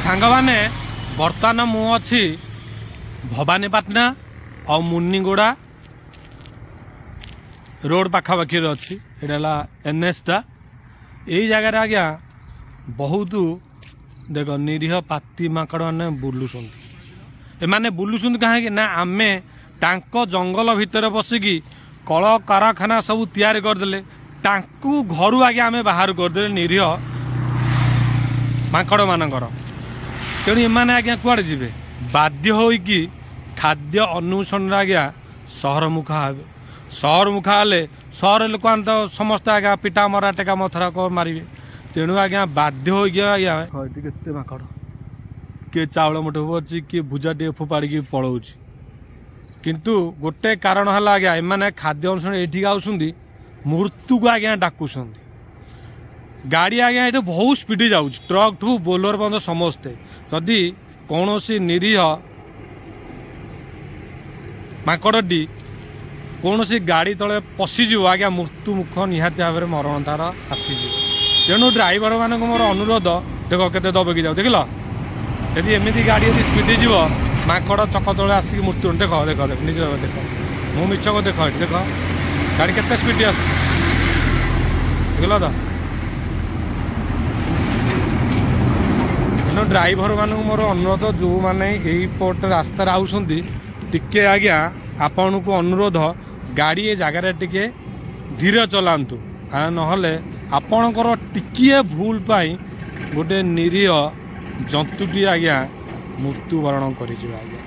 सांगने बर्तमान मु अच्छी भवानीपाटना और मुन्नीगुड़ा रोड पाखापाखि अच्छी यहाँ एनएसटा यही जगार आज्ञा बहुत देख निरीह पाती माकड़ मैंने बुलूं एमाने बुलूं कहीं ना आमे टांको जंगल भितर बसिकी कल कारखाना सब तैयारी करदे घर आगे आमे बाहर करदे निरीह माकड़ मानकर तेणु एमाने आज्ञा कुआड़े जीवे बाध्य होइकी खाद्य अन्वेषण आज्ञा सहर मुखा हे सहर मुखा हेले सहर लोक तो समस्त आज्ञा पिटा मरा टेका मथरा को मारे तेणु आज्ञा बाध्य होइकी आज्ञा केते माकड़ किए चाउल मुठे अच्छी किए भुजा टे फोपाड़ी पलाऊँ किंतु गोटे कारण है आज्ञा एमाने खाद्य अन्वेषण ये आउछंती मृत्यु को आज्ञा डाकुछंती गाड़ी आज्ञा ये बहुत स्पीड जाऊँ ट्रक ठू बोलर बंद समस्ते जदि कौन निरीह माकड़टी कौन गाड़ी तले पशिज आज्ञा मृत्यु मुख निहाती भाव में मरण तार आसी तेणु ड्राइवर मान मोर अनुरोध देख के दबेकी जाऊ देख यदि एमती गाड़ी यदि स्पीड जीव माकड़ चक तले आसिक मृत्यु देख देख देख निज देख मु मिछ को देख देख गाड़ी के स्पीड आस देख तो तेणु ड्राइवर मान मोर अनुरोध जो मैंने यही पट रास्तार आउछंती टिके आज्ञा आपण को अनुरोध गाड़ी ये जगार टिके धीरे चलांतु नहले आपणकर टिकिए भूल पाई गोटे निरीह जंतुटी आज्ञा मृत्युवरण कर आज्ञा।